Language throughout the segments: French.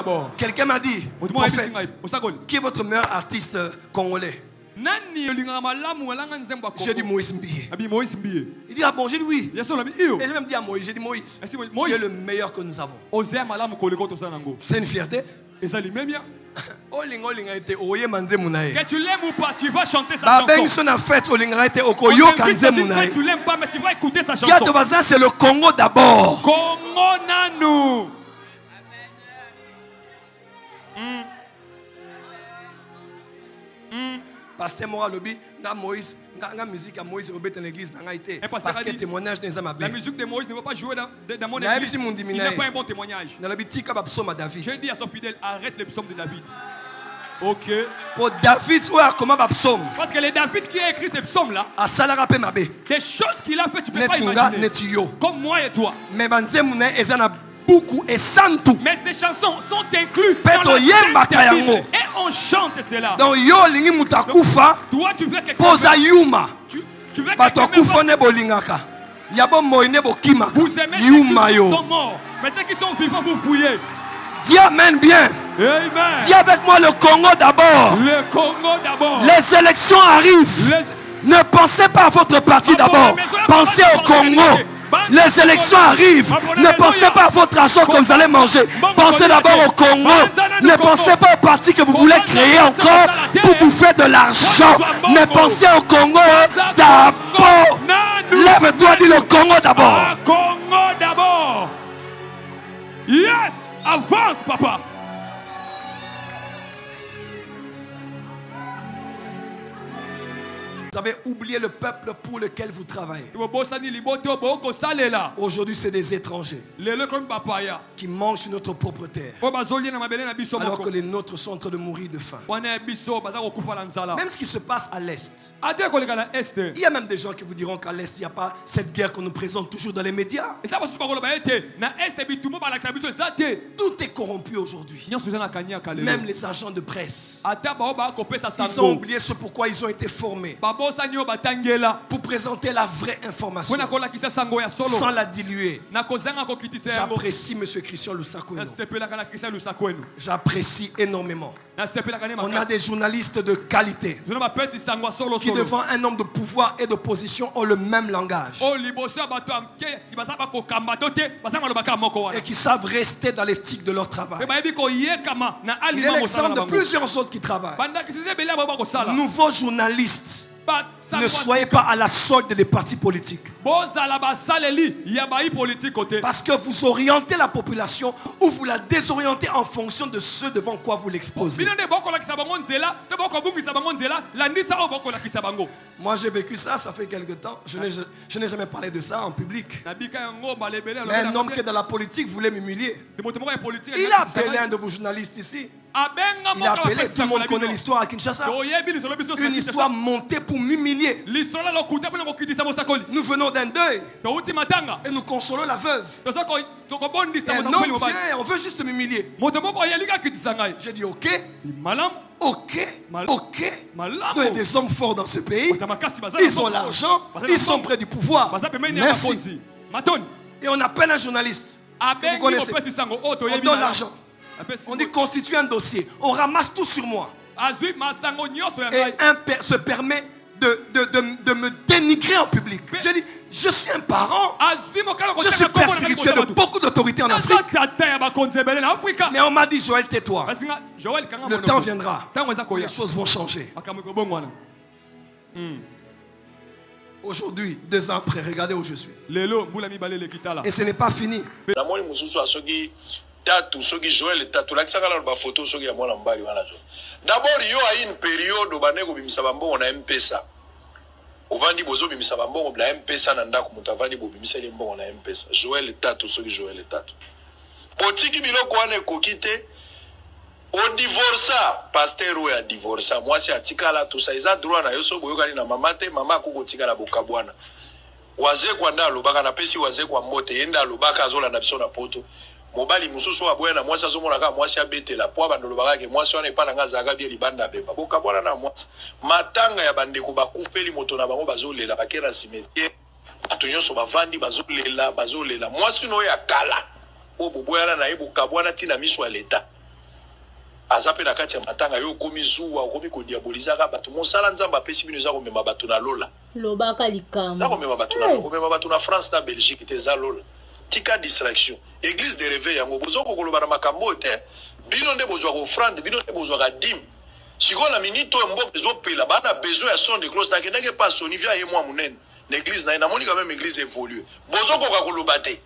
d'abord. Quelqu'un m'a dit, prophète, qui est votre meilleur artiste congolais? J'ai dit Moïse Mbié. Il dit, ah bon, j'ai dit oui. Et j'ai même dit à Moïse, j'ai dit Moïse, tu es le meilleur que nous avons. C'est une fierté. Que tu l'aimes ou pas, tu vas chanter sa chanson. Que tu l'aimes pas, mais tu vas écouter sa chanson. C'est le Congo d'abord. Congo nanou. Pasteur Mora Lobi, Moïse, la musique à Moïse Robert dans l'église n'a été parce que témoignage n'est pas la musique de Moïse ne va pas jouer dans mon église. Il n'a pas un bon témoignage. J'ai dit à son fidèle, arrête les psaumes de David. Ok. Pour David, comment psaume? Parce que c'est David qui a écrit ces psaumes là. Des choses qu'il a fait, tu ne peux pas imaginer. Comme moi et toi. Mais beaucoup et sans tout. Mais ces chansons sont incluses dans la Sainte Bible. Et on chante cela. Donc yo lingi mutakufa. Toi tu veux que posa yuma. Tu veux que batakufa ne bolingaka. Yabo moine bokimaka. Vous aimez yuma ceux yo. qui sont morts. Mais ceux qui sont vivants vous fouillez. Dis amen bien. Amen. Dis avec moi le Congo d'abord. Le Congo d'abord. Les élections arrivent. Ne pensez pas à votre parti d'abord. Pensez au Congo. Les élections arrivent. Ne pensez pas à votre argent que vous allez manger. Pensez d'abord au Congo. Ne pensez pas au parti que vous voulez créer encore pour bouffer de l'argent. Mais pensez au Congo d'abord. Lève-toi, dis le Congo d'abord. Congo d'abord. Yes, avance papa. Vous avez oublié le peuple pour lequel vous travaillez. Aujourd'hui, c'est des étrangers qui mangent sur notre propre terre. Alors que les nôtres sont en train de mourir de faim. Même ce qui se passe à l'Est. Il y a même des gens qui vous diront qu'à l'Est, il n'y a pas cette guerre qu'on nous présente toujours dans les médias. Tout est corrompu aujourd'hui. Même les agents de presse. Ils ont oublié ce pourquoi ils ont été formés. Pour présenter la vraie information sans la diluer. J'apprécie M. Christian Lusakoueno. J'apprécie énormément. On a des journalistes de qualité qui devant un homme de pouvoir et d'opposition ont le même langage et qui savent rester dans l'éthique de leur travail. Il est l'exemple de plusieurs autres qui travaillent. Nouveaux journalistes, ne soyez pas à la solde des partis politiques. Parce que vous orientez la population ou vous la désorientez en fonction de ce devant quoi vous l'exposez. Moi j'ai vécu ça, ça fait quelque temps. Je n'ai jamais parlé de ça en public. Mais un homme qui est dans la politique voulait m'humilier. Il a appelé un de vos journalistes ici. Il a appelé, tout le monde connaît l'histoire à Kinshasa. Une histoire montée pour m'humilier. Nous venons d'un deuil et nous consolons la veuve. Et un homme vient, on veut juste m'humilier. J'ai dit ok. Ok. Il y a des hommes forts dans ce pays. Ils ont l'argent, ils sont près du pouvoir. Merci. Et on appelle un journaliste. Vous connaissez. On donne l'argent. On dit constitue un dossier. On ramasse tout sur moi. Et un père se permet de me dénigrer en public. Je dis, je suis un parent. Je suis père spirituel de beaucoup d'autorités en Afrique. Mais on m'a dit, Joël, tais-toi. Le temps viendra. Les choses vont changer. Aujourd'hui, 2 ans après, regardez où je suis. Et ce n'est pas fini. Tatu soki Joël tatu lakisaka la photo soki ya mwana mbali wana jo. D'abord yo a une période baneko bimisa bambongo na M-Pesa. Ovandi bozo bimisa bambongo na M-Pesa na ndako mutavandi bo bimisa le mbongo na M-Pesa. Joël tatu soki Joël tatu. Potiki biloko wana ekokite o divorça pasteur o ya divorça moi c'est atikala tout ça isa droit na yo so boyokani na mama te mama akoko tikala bokabwana. Waze kwa nda lobaka na pesi waze kwa mbote yenda lobaka azola na biso na poto. Mobali mususu aboya na mwasi azomona ka mwasi abetela po bandolo bakake mwasi wana epa nga zaka bie libanda beba boka bwana na mwasi matanga ya bandeko bakufeli moto na bango bazolela bakera cimetière bato nyonso bavandi bazolela mwasi no ya kala o boboyana na ye boka bwana tina miso ya leta azape na kati ya matanga yo komi zuwa komi ko diabolizaka bato mosala nzamba pesi bino za ko mema bato na lola lobaka likamba za ko mema bato na ko mema bato na France na Belgique te za lola tika distraction église de réveil yango bozoko koloba na makambo te bino nde bozwa ko offrande bino nde bozwa ka dîme siko na minito mboka ezopela bana besoin ya son de cloche na kendeke pas sonivia ye mwa munene l'église na moni quand même église évolue bozoko ka koloba te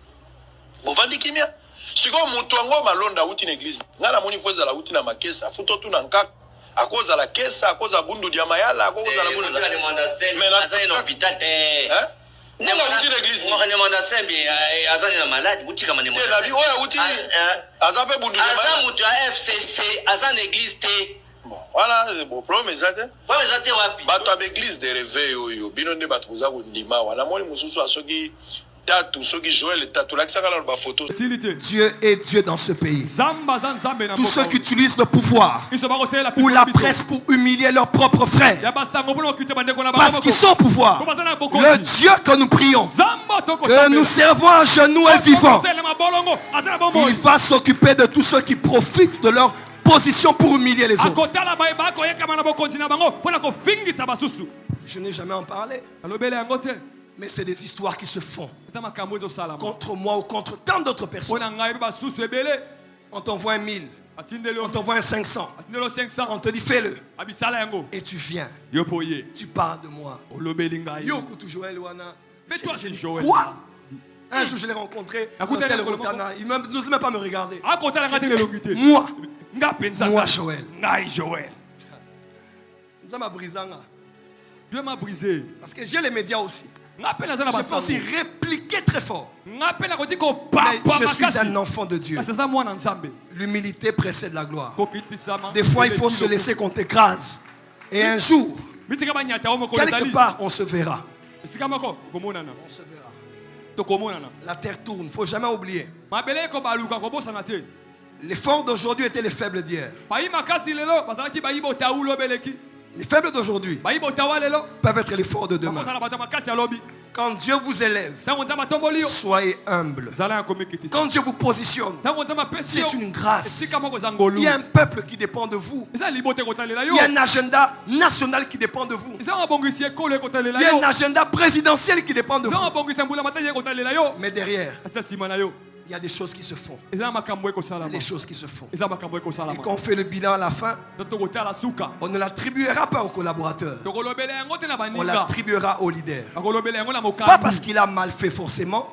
bovandi kimia siko mutu yango malonda uti na église ngala moni foza la uti na makesa futo tu na nkaka akoza la kesa akoza bundu dia mayala akoza la bundu la demanda sen aza na hôpital ne mo uti na église mo ne manda sen bi aza na malade buti kama ne mo la bi oya uti aza pe bundu dia mayala aza mutu ya FCC aza na église te voilà c'est bon problème ezate problème ezate wapi bato ya église de réveil oyo bino nde bato koza kondima wana moni mususu asoki Dieu est Dieu dans ce pays. Tous ceux qui utilisent le pouvoir ou la presse pour humilier leurs propres frères parce qu'ils sont au pouvoir, le Dieu que nous prions, que nous servons à genoux et vivant, il va s'occuper de tous ceux qui profitent de leur position pour humilier les autres. Je n'ai jamais en parlé. Mais c'est des histoires qui se font contre moi ou contre tant d'autres personnes. On t'envoie 1000, on t'envoie 500, on te dit fais-le. Et tu viens, tu parles de moi. Quoi? Un jour je l'ai rencontré, il n'ose même pas me regarder. Moi Joël. Dieu m'a brisé. Parce que j'ai les médias aussi. Je peux aussi répliquer très fort. Mais je suis un enfant de Dieu. L'humilité précède la gloire. Des fois, il faut se laisser qu'on t'écrase. Et un jour, quelque part, on se verra. On se verra. La terre tourne, il ne faut jamais oublier. Les forts d'aujourd'hui étaient les faibles d'hier. Les faibles d'aujourd'hui peuvent être les forts de demain. Quand Dieu vous élève, soyez humble. Quand Dieu vous positionne, c'est une grâce. Il y a un peuple qui dépend de vous. Il y a un agenda national qui dépend de vous. Il y a un agenda présidentiel qui dépend de vous. Mais derrière, il y a des choses qui se font. Il y a des choses qui se font. Et quand on fait le bilan à la fin, on ne l'attribuera pas au collaborateur. On l'attribuera au leader. Pas parce qu'il a mal fait forcément,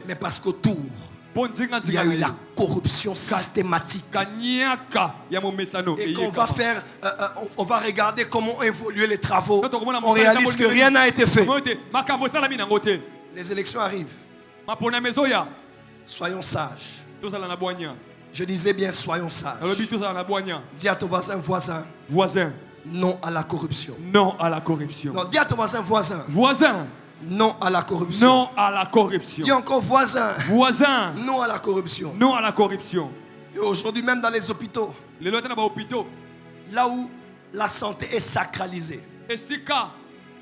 mais parce qu'autour, il y a eu la corruption systématique. Et qu'on va faire, on va regarder comment évoluer les travaux. On réalise que rien n'a été fait. Les élections arrivent. Soyons sages. Je disais bien, soyons sages. Dis à ton voisin, non à la corruption. Non à la corruption. Non, dis à ton voisin, non à la corruption. Non à la corruption. Dis encore non à la corruption. Non à la corruption. Et aujourd'hui, même dans les hôpitaux, là où la santé est sacralisée,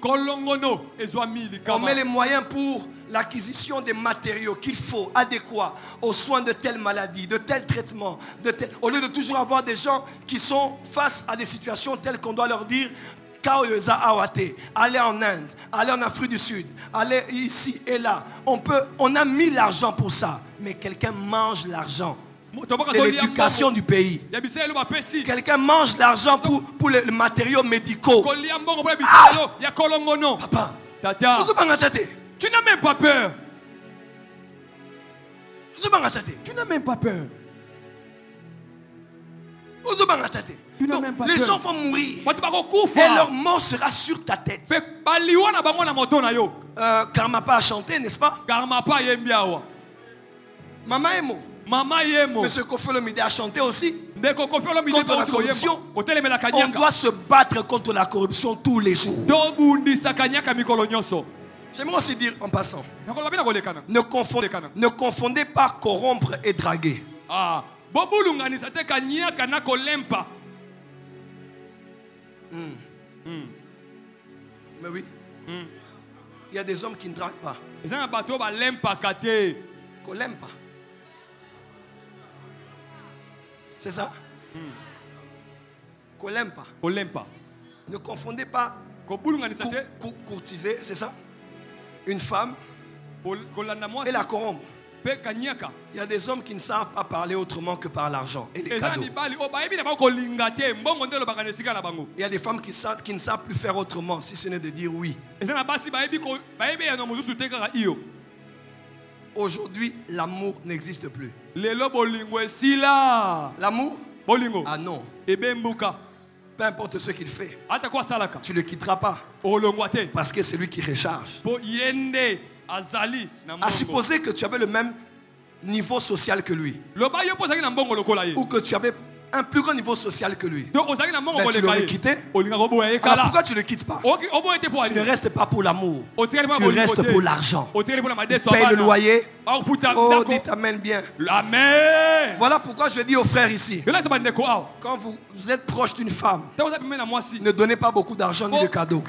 on met les moyens pour l'acquisition des matériaux qu'il faut, adéquats aux soins de telle maladie, de tel traitement, au lieu de toujours avoir des gens qui sont face à des situations telles qu'on doit leur dire allez en Inde, allez en Afrique du Sud, allez ici et là. On a mis l'argent pour ça, mais quelqu'un mange l'argent de l'éducation du pays. Quelqu'un mange l'argent pour les matériaux médicaux. Papa, tu n'as même pas peur. Tu n'as même pas peur. Donc, les gens vont mourir et leur mort sera sur ta tête. Karmapa a chanté, n'est-ce pas? Mama Emo. Monsieur Kofi Olomide a chanté aussi contre la corruption. On doit se battre contre la corruption tous les jours. J'aimerais aussi dire en passant, ne confondez pas corrompre et draguer. Mais oui, il y a des hommes qui ne draguent pas. Qu'on l'aime pas. C'est ça? Kolempa. Ne confondez pas courtiser, c'est ça? Une femme et la corrompre. Il y a des hommes qui ne savent pas parler autrement que par l'argent et les cadeaux. Il y a des femmes qui ne savent plus faire autrement si ce n'est de dire oui. Aujourd'hui, l'amour n'existe plus. L'amour? Ah non. Peu importe ce qu'il fait, tu ne le quitteras pas. Parce que c'est lui qui recharge. À supposer que tu avais le même niveau social que lui, ou que tu avais un plus grand niveau social que lui, mais tu l'aurais quitté. Alors pourquoi tu ne le quittes pas? Tu ne restes pas pour l'amour, tu restes pour l'argent. Tu payes le loyer. Oh, dites amen bien. Amen. Voilà pourquoi je dis aux frères ici, quand vous êtes proche d'une femme, ne donnez pas beaucoup d'argent ni de cadeaux.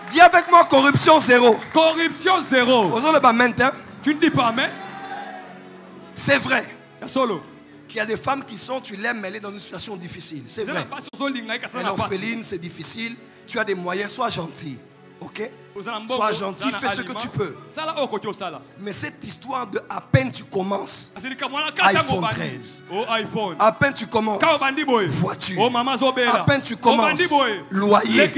Dis avec moi corruption zéro. Corruption zéro. Tu ne dis pas amen. C'est vrai qu'il y a des femmes qui sont, tu l'aimes, mais elle est dans une situation difficile. C'est vrai. Elle est orpheline, c'est difficile. Tu as des moyens, sois gentil. Ok? Sois gentil, fais ce que tu peux. Mais cette histoire de à peine tu commences, iPhone 13. À peine tu commences, voiture. À peine tu commences, loyer.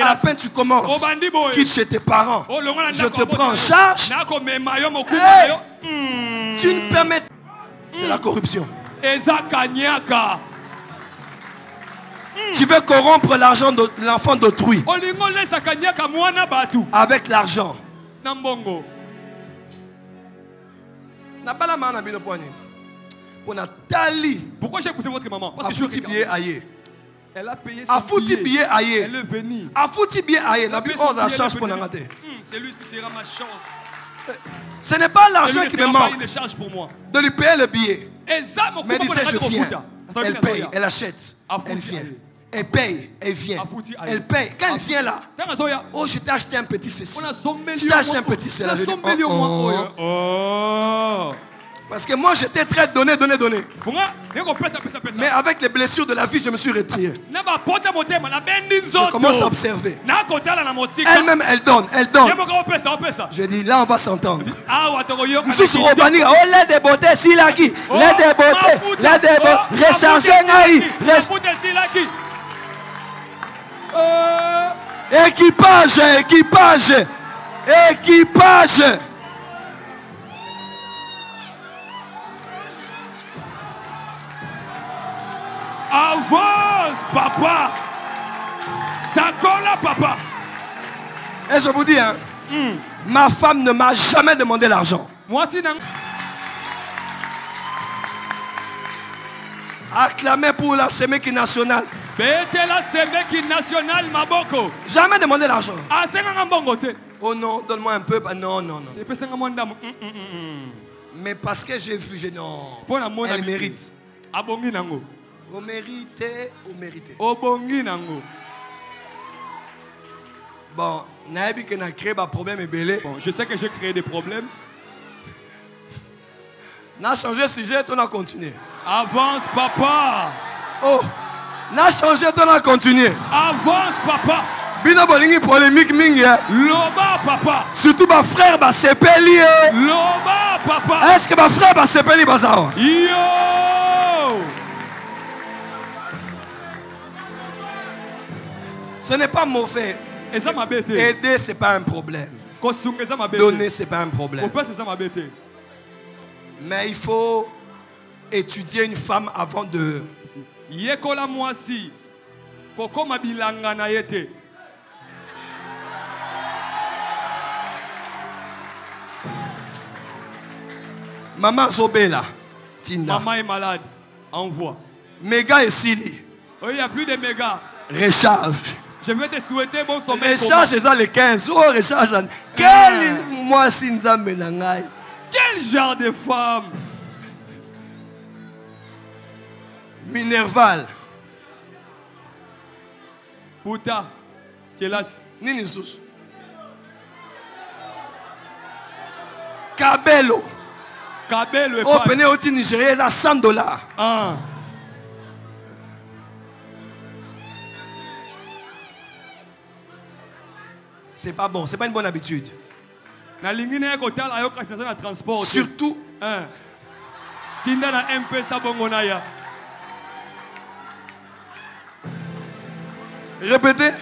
À peine tu commences, quitte chez tes parents. Je te prends en charge. Hey, tu ne permets. C'est la corruption. Tu veux corrompre l'argent de l'enfant d'autrui avec l'argent. Pourquoi j'ai poussé votre maman? Parce que elle a payé son billet. Elle est venue. Celui-ci sera ma chance. Ce n'est pas l'argent qui me manque de lui payer le billet. Mais disait je viens. Elle paye, elle achète, elle vient. Elle paye, elle vient. Elle paye. Quand elle vient là, oh, je t'ai acheté un petit ceci. Je t'ai acheté un petit cela. Je dis, parce que moi j'étais très donné. Mais avec les blessures de la vie, je me suis retiré. Je commence à observer. Elle-même, elle donne. Je dis, là on va s'entendre. Nous sommes au banni. Oh, l'aide des beautés, si la qui. L'aide des beautés. Recharger Naï. Équipage. Avance, papa. Sacola, papa. Et je vous dis, hein, ma femme ne m'a jamais demandé l'argent. Moi aussi, non. Acclamez pour la Séméki nationale. La Séméki nationale, Maboko. Jamais demandé l'argent. Oh non, donne-moi un peu. Non. Mais parce que j'ai vu, non. Elle mérite. Vous méritez. Bon, je sais que j'ai créé des problèmes. On a changé de sujet, on a continué. Avance, papa. Oh, on a changé, on a continué. Avance, papa. Bina bolingi polémique mingi. Loba, papa. Surtout ma frère ba sepeli. Loba, papa. Est-ce que ma frère ba sepeli bazao? Yo. Ce n'est pas mauvais. Aider, ce n'est pas un problème. Donner, ce n'est pas un problème. Mais il faut étudier une femme avant de... Maman Zobela, Tina. Maman est malade. Envoie. Méga et Sili. Oh, il n'y a plus de méga. Recharge. Je vais te souhaiter bon sommeil. Recharge, c'est ça les 15. Oh, recharge. Quel moi si nous amenons. Quel genre de femme? Minerval. Puta. Kélas. Nini sous. Kabelo. Kabelo et pas. Open au Nigeria, c'est à $100. Ah. C'est pas bon, c'est pas une bonne habitude. Surtout. Répétez.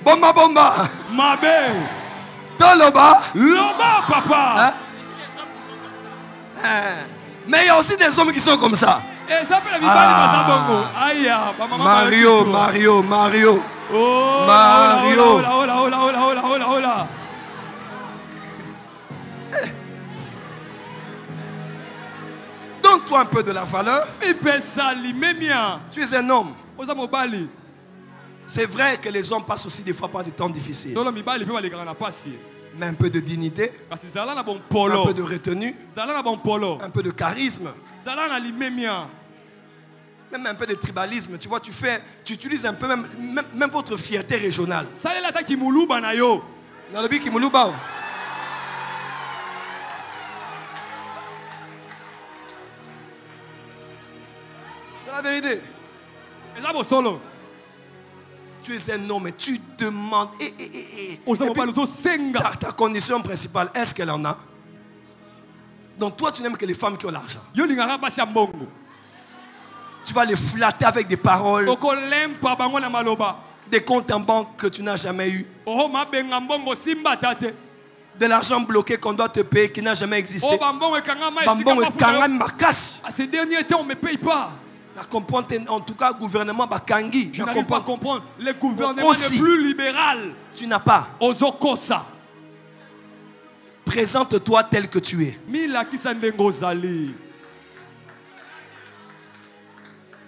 Bomba bomba. Mabe. Toloba. Loba papa. Mais il y a aussi des hommes qui sont comme ça. Mario. Oh, Mario. Hola. Donne-toi un peu de la valeur. Tu es un homme. C'est vrai que les hommes passent aussi des fois par des temps difficiles. Mais un peu de dignité, un peu de retenue, un peu de charisme, même un peu de tribalisme. Tu vois, tu utilises un peu même votre fierté régionale. C'est la vérité. Tu es un homme et tu demandes. Ta condition principale, est-ce qu'elle en a? Donc toi, tu n'aimes que les femmes qui ont l'argent. Tu vas les flatter avec des paroles, des comptes en banque que tu n'as jamais eu, de l'argent bloqué qu'on doit te payer qui n'a jamais existé. Ces derniers temps, on ne me paye pas. En tout cas, gouvernement Bakangi. Je n'arrive pas à comprendre. Le gouvernement est plus libéral. Tu n'as pas. Ozokosa. Présente-toi tel que tu es.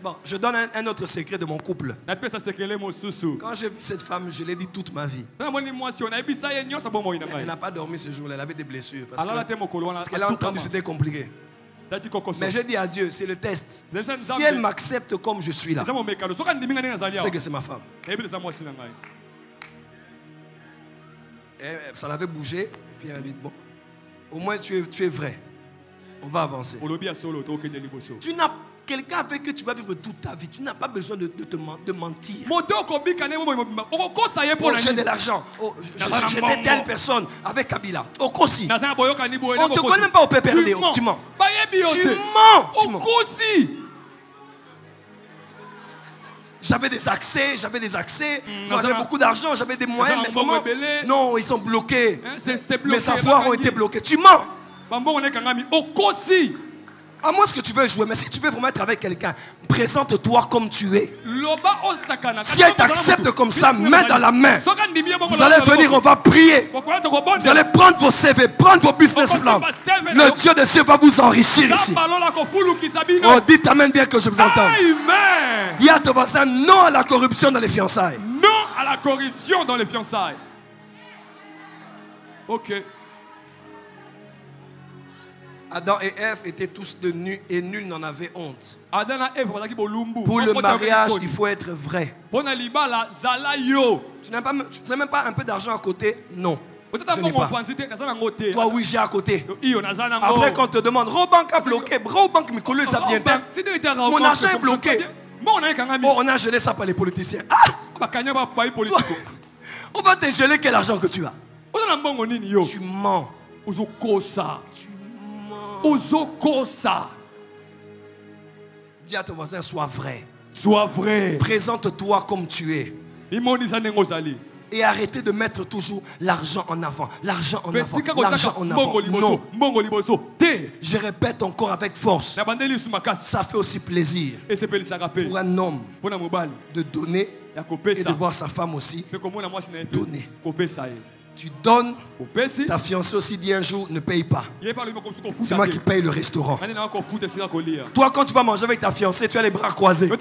Bon, je donne un autre secret de mon couple. Quand j'ai vu cette femme, je l'ai dit toute ma vie. Elle n'a pas dormi ce jour-là, elle avait des blessures. Parce qu'elle a entendu, c'était compliqué. Mais j'ai dit à Dieu, c'est le test. Si elle m'accepte comme je suis là, c'est que c'est ma femme. Et ça l'avait bougé. Et puis elle a dit, bon, au moins tu es vrai. On va avancer. Tu n'as quelqu'un avec qui tu vas vivre toute ta vie. Tu n'as pas besoin de mentir. Oh, j'ai de l'argent. Oh, j'étais telle personne avec Kabila. On ne te connaît même pas au PPRD. Tu mens. Tu mens. J'avais des accès. Moi, j'avais beaucoup d'argent, j'avais des moyens. Mais vraiment, non, ils sont bloqués. Mes avoirs ont été bloqués. Tu mens. À moins que tu veux jouer, mais si tu veux vraiment être avec quelqu'un, présente-toi comme tu es. Si elle t'accepte comme ça, main dans la main, vous allez venir, on va prier. Vous allez prendre vos CV, prendre vos business plans. Le Dieu des cieux va vous enrichir ici. Oh, dites amen bien que je vous entends. Dis à ton voisin non à la corruption dans les fiançailles. Non à la corruption dans les fiançailles. Ok. Adam et Ève étaient tous de nus et nul n'en avait honte. Pour le mariage, il faut être vrai. Tu n'as même pas un peu d'argent à côté? Non. Je n'ai pas. Toi, oui, j'ai à côté. Après, quand on te demande, Robank a bloqué, Robank me colle ça bien. Mon argent est bloqué. Oh, on a gelé ça par les politiciens. Ah! Toi, on va te geler quel argent que tu as? Tu mens. Ozokosa. Dis à ton voisin, sois vrai. Sois vrai. Présente-toi comme tu es. Et arrêtez de mettre toujours l'argent en avant. L'argent en avant. L'argent en avant. Non. Je répète encore avec force. Ça fait aussi plaisir pour un homme de donner et de voir sa femme aussi donner. Tu donnes, ta fiancée aussi dit un jour, ne paye pas. C'est moi qui paye le restaurant. Toi, quand tu vas manger avec ta fiancée, tu as les bras croisés. Au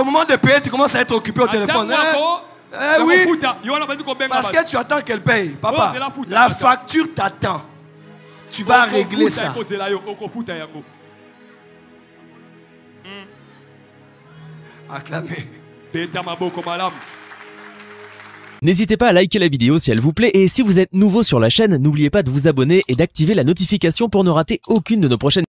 moment de payer, tu commences à être occupé au téléphone. Oui, parce que tu attends qu'elle paye. Papa, la facture t'attend. Tu vas régler ça. Acclamez. N'hésitez pas à liker la vidéo si elle vous plaît et si vous êtes nouveau sur la chaîne, n'oubliez pas de vous abonner et d'activer la notification pour ne rater aucune de nos prochaines vidéos.